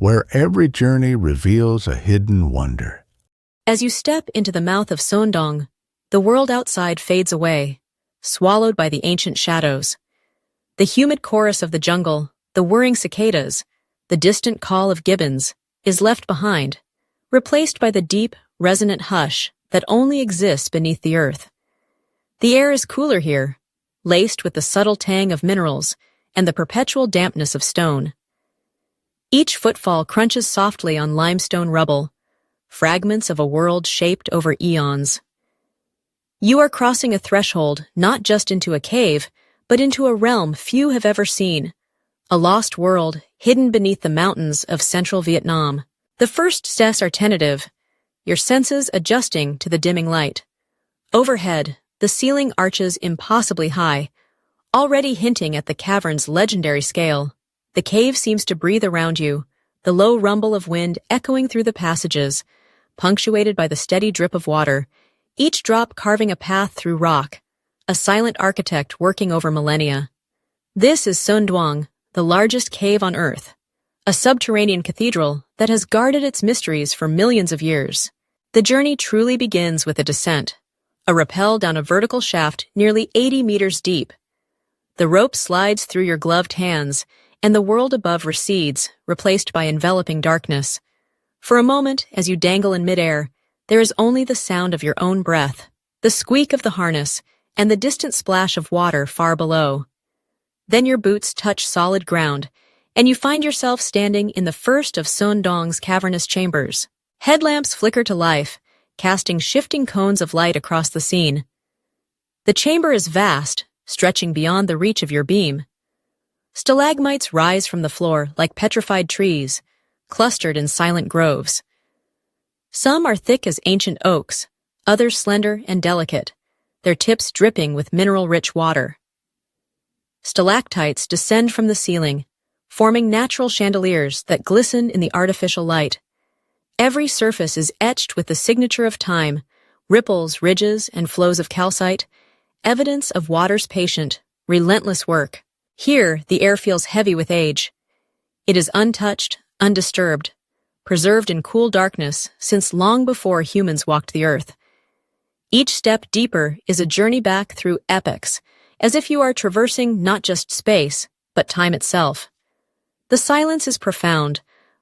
where every journey reveals a hidden wonder. As you step into the mouth of Son Doong, the world outside fades away, swallowed by the ancient shadows. The humid chorus of the jungle, the whirring cicadas, the distant call of gibbons, is left behind, replaced by the deep, resonant hush that only exists beneath the earth. The air is cooler here, laced with the subtle tang of minerals and the perpetual dampness of stone. Each footfall crunches softly on limestone rubble, fragments of a world shaped over eons. You are crossing a threshold not just into a cave, but into a realm few have ever seen, a lost world hidden beneath the mountains of central Vietnam. The first steps are tentative, your senses adjusting to the dimming light. Overhead, the ceiling arches impossibly high, already hinting at the cavern's legendary scale. The cave seems to breathe around you, the low rumble of wind echoing through the passages, punctuated by the steady drip of water, each drop carving a path through rock, a silent architect working over millennia. This is Son Doong, the largest cave on Earth, a subterranean cathedral that has guarded its mysteries for millions of years. The journey truly begins with a descent, a rappel down a vertical shaft nearly 80 meters deep. The rope slides through your gloved hands, and the world above recedes, replaced by enveloping darkness. For a moment, as you dangle in midair, there is only the sound of your own breath, the squeak of the harness, and the distant splash of water far below. Then your boots touch solid ground, and you find yourself standing in the first of Son Doong's cavernous chambers. Headlamps flicker to life, casting shifting cones of light across the scene. The chamber is vast, stretching beyond the reach of your beam. Stalagmites rise from the floor like petrified trees, clustered in silent groves. Some are thick as ancient oaks, others slender and delicate, their tips dripping with mineral-rich water. Stalactites descend from the ceiling, forming natural chandeliers that glisten in the artificial light. Every surface is etched with the signature of time, ripples, ridges, and flows of calcite, evidence of water's patient, relentless work. Here, the air feels heavy with age. It is untouched, undisturbed, preserved in cool darkness since long before humans walked the earth. Each step deeper is a journey back through epochs, as if you are traversing not just space, but time itself. The silence is profound,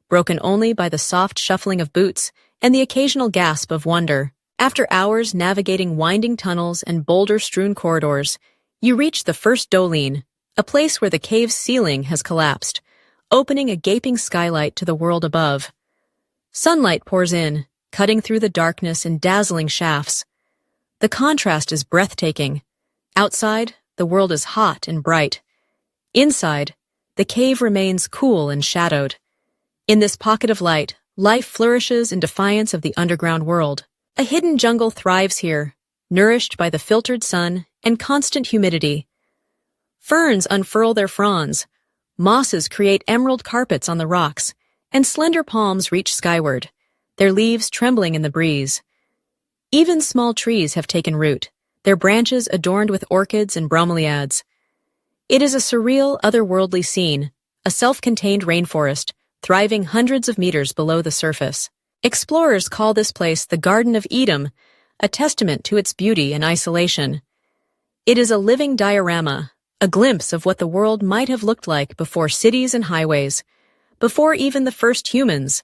broken only by the soft shuffling of boots and the occasional gasp of wonder. After hours navigating winding tunnels and boulder-strewn corridors, you reach the first doline, a place where the cave's ceiling has collapsed, opening a gaping skylight to the world above. Sunlight pours in, cutting through the darkness in dazzling shafts. The contrast is breathtaking. Outside, the world is hot and bright. Inside, the cave remains cool and shadowed. In this pocket of light, life flourishes in defiance of the underground world. A hidden jungle thrives here, nourished by the filtered sun and constant humidity. Ferns unfurl their fronds, mosses create emerald carpets on the rocks, and slender palms reach skyward, their leaves trembling in the breeze. Even small trees have taken root, their branches adorned with orchids and bromeliads. It is a surreal, otherworldly scene, a self-contained rainforest, thriving hundreds of meters below the surface. Explorers call this place the Garden of Eden, a testament to its beauty and isolation. It is a living diorama, a glimpse of what the world might have looked like before cities and highways, before even the first humans.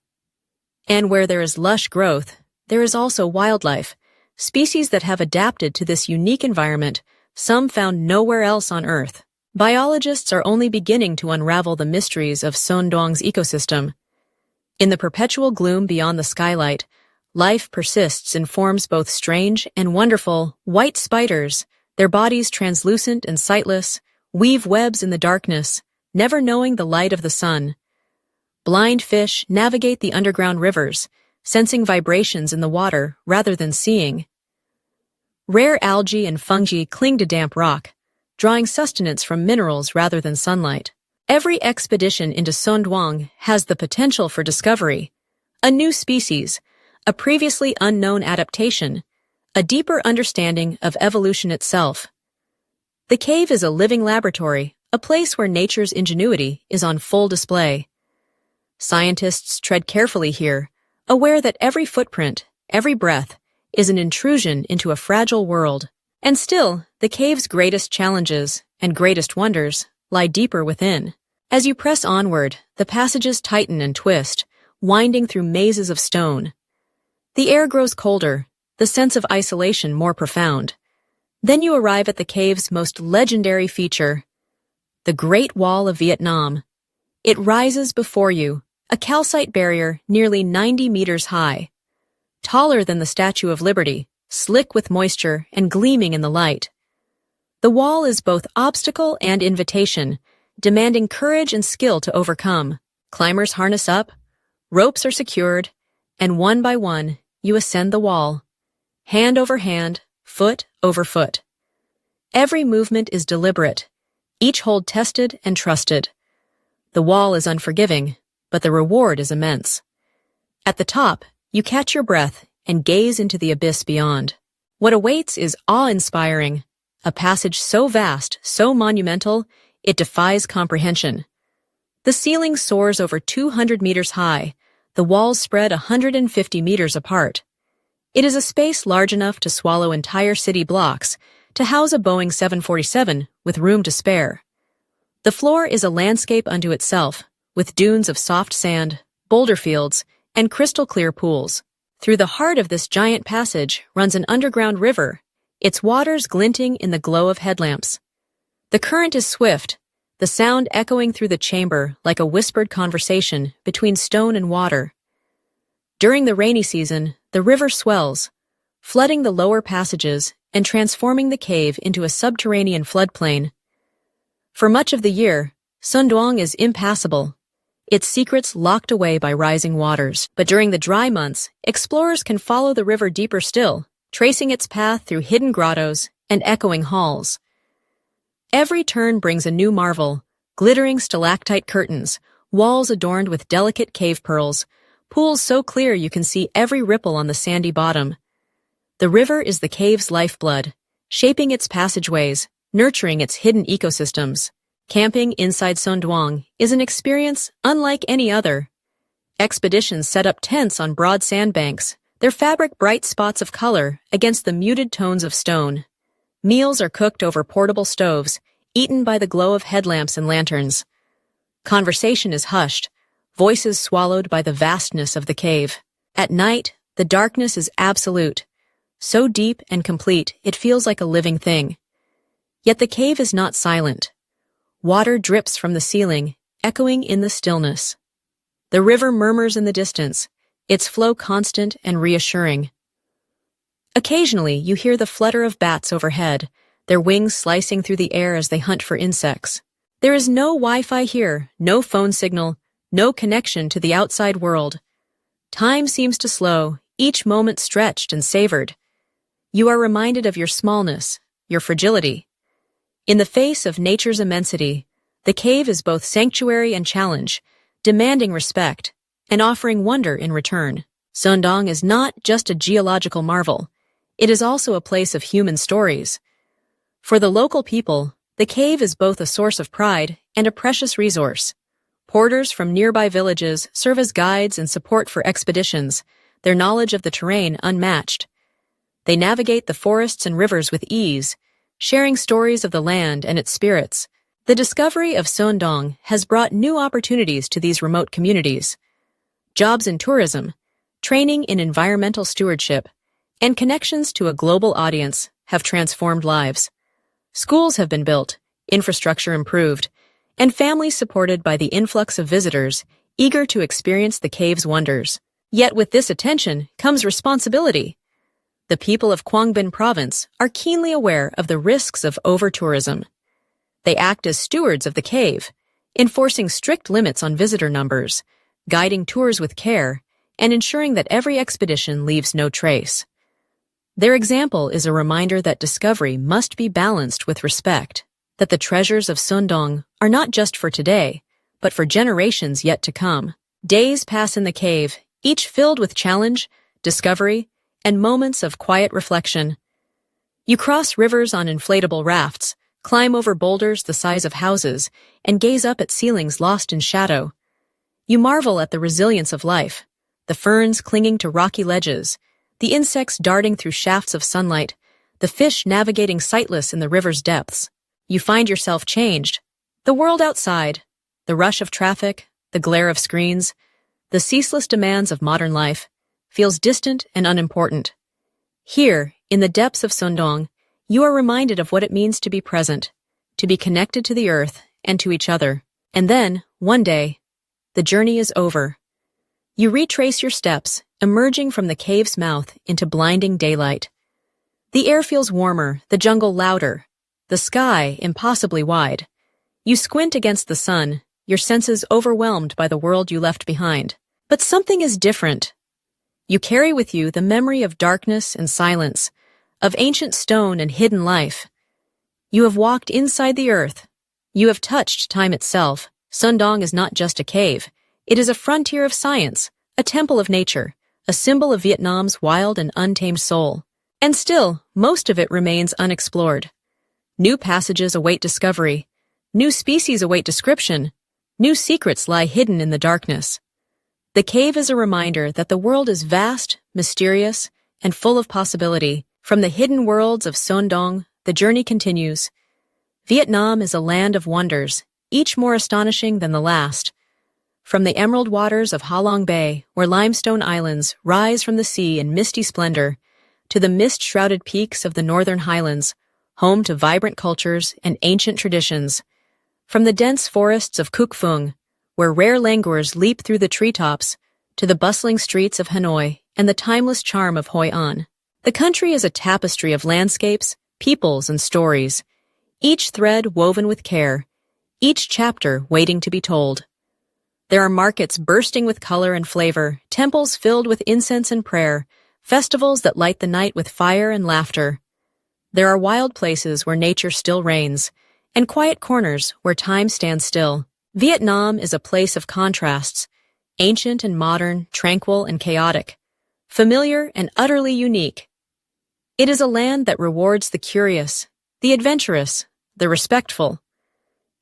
And where there is lush growth, there is also wildlife, species that have adapted to this unique environment, some found nowhere else on Earth. Biologists are only beginning to unravel the mysteries of Son Doong's ecosystem. In the perpetual gloom beyond the skylight, life persists in forms both strange and wonderful. White spiders, their bodies translucent and sightless, weave webs in the darkness, never knowing the light of the sun. Blind fish navigate the underground rivers, sensing vibrations in the water rather than seeing. Rare algae and fungi cling to damp rock, drawing sustenance from minerals rather than sunlight. Every expedition into Son Doong has the potential for discovery, a new species, a previously unknown adaptation, a deeper understanding of evolution itself. The cave is a living laboratory, a place where nature's ingenuity is on full display. Scientists tread carefully here, aware that every footprint, every breath, is an intrusion into a fragile world. And still, the cave's greatest challenges and greatest wonders lie deeper within. As you press onward, the passages tighten and twist, winding through mazes of stone. The air grows colder, the sense of isolation more profound. Then you arrive at the cave's most legendary feature, the Great Wall of Vietnam. It rises before you, a calcite barrier nearly 90 meters high. Taller than the Statue of Liberty, slick with moisture and gleaming in the light. The wall is both obstacle and invitation, demanding courage and skill to overcome. Climbers harness up, ropes are secured, and one by one, you ascend the wall. Hand over hand, foot over foot. Every movement is deliberate, each hold tested and trusted. The wall is unforgiving, but the reward is immense. At the top, you catch your breath and gaze into the abyss beyond. What awaits is awe-inspiring, a passage so vast, so monumental, it defies comprehension. The ceiling soars over 200 meters high, the walls spread 150 meters apart. It is a space large enough to swallow entire city blocks, to house a Boeing 747 with room to spare. The floor is a landscape unto itself, with dunes of soft sand, boulder fields, and crystal-clear pools. Through the heart of this giant passage runs an underground river, its waters glinting in the glow of headlamps. The current is swift, the sound echoing through the chamber like a whispered conversation between stone and water. During the rainy season, the river swells, flooding the lower passages and transforming the cave into a subterranean floodplain. For much of the year, Son Doong is impassable, its secrets locked away by rising waters. But during the dry months, explorers can follow the river deeper still, tracing its path through hidden grottos and echoing halls. Every turn brings a new marvel, glittering stalactite curtains, walls adorned with delicate cave pearls, pools so clear you can see every ripple on the sandy bottom. The river is the cave's lifeblood, shaping its passageways, nurturing its hidden ecosystems. Camping inside Son Doong is an experience unlike any other. Expeditions set up tents on broad sandbanks, their fabric bright spots of color against the muted tones of stone. Meals are cooked over portable stoves, eaten by the glow of headlamps and lanterns. Conversation is hushed, voices swallowed by the vastness of the cave. At night, the darkness is absolute, so deep and complete it feels like a living thing. Yet the cave is not silent. Water drips from the ceiling, echoing in the stillness. The river murmurs in the distance, its flow constant and reassuring. Occasionally, you hear the flutter of bats overhead, their wings slicing through the air as they hunt for insects. There is no Wi-Fi here, no phone signal, no connection to the outside world. Time seems to slow, each moment stretched and savored. You are reminded of your smallness, your fragility. In the face of nature's immensity, the cave is both sanctuary and challenge, demanding respect and offering wonder in return. Son Doong is not just a geological marvel. It is also a place of human stories. For the local people, the cave is both a source of pride and a precious resource. Porters from nearby villages serve as guides and support for expeditions, their knowledge of the terrain unmatched. They navigate the forests and rivers with ease, sharing stories of the land and its spirits. The discovery of Son Doong has brought new opportunities to these remote communities. Jobs in tourism, training in environmental stewardship, and connections to a global audience have transformed lives. Schools have been built, infrastructure improved, and families supported by the influx of visitors eager to experience the cave's wonders. Yet with this attention comes responsibility. The people of Quang Binh province are keenly aware of the risks of over-tourism. They act as stewards of the cave, enforcing strict limits on visitor numbers, guiding tours with care, and ensuring that every expedition leaves no trace. Their example is a reminder that discovery must be balanced with respect, that the treasures of Son Doong are not just for today, but for generations yet to come. Days pass in the cave, each filled with challenge, discovery, and moments of quiet reflection. You cross rivers on inflatable rafts, climb over boulders the size of houses, and gaze up at ceilings lost in shadow. You marvel at the resilience of life, the ferns clinging to rocky ledges, the insects darting through shafts of sunlight, the fish navigating sightless in the river's depths. You find yourself changed. The world outside, the rush of traffic, the glare of screens, the ceaseless demands of modern life, feels distant and unimportant. Here, in the depths of Son Doong, you are reminded of what it means to be present, to be connected to the earth and to each other. And then, one day, the journey is over. You retrace your steps, emerging from the cave's mouth into blinding daylight. The air feels warmer, the jungle louder, the sky impossibly wide. You squint against the sun, your senses overwhelmed by the world you left behind. But something is different. You carry with you the memory of darkness and silence, of ancient stone and hidden life. You have walked inside the earth. You have touched time itself. Son Doong is not just a cave. It is a frontier of science, a temple of nature, a symbol of Vietnam's wild and untamed soul. And still, most of it remains unexplored. New passages await discovery. New species await description. New secrets lie hidden in the darkness. The cave is a reminder that the world is vast, mysterious, and full of possibility. From the hidden worlds of Son Doong, the journey continues. Vietnam is a land of wonders, each more astonishing than the last. From the emerald waters of Ha Long Bay, where limestone islands rise from the sea in misty splendor, to the mist-shrouded peaks of the northern highlands, home to vibrant cultures and ancient traditions. From the dense forests of Cuc Phuong, where rare langurs leap through the treetops, to the bustling streets of Hanoi and the timeless charm of Hoi An. The country is a tapestry of landscapes, peoples, and stories, each thread woven with care, each chapter waiting to be told. There are markets bursting with color and flavor, temples filled with incense and prayer, festivals that light the night with fire and laughter. There are wild places where nature still reigns, and quiet corners where time stands still. Vietnam is a place of contrasts, ancient and modern, tranquil and chaotic, familiar and utterly unique. It is a land that rewards the curious, the adventurous, the respectful.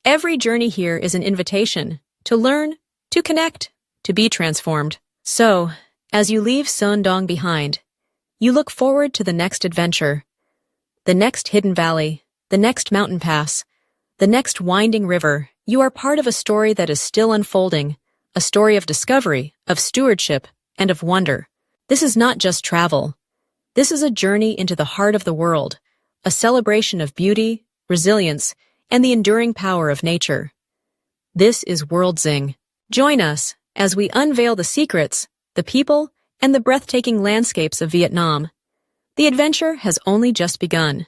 Every journey here is an invitation to learn, to connect, to be transformed. So, as you leave Son Doong behind, you look forward to the next adventure, the next hidden valley, the next mountain pass, the next winding river. You are part of a story that is still unfolding, a story of discovery, of stewardship, and of wonder. This is not just travel. This is a journey into the heart of the world, a celebration of beauty, resilience, and the enduring power of nature. This is World Zing. Join us as we unveil the secrets, the people, and the breathtaking landscapes of Vietnam. The adventure has only just begun.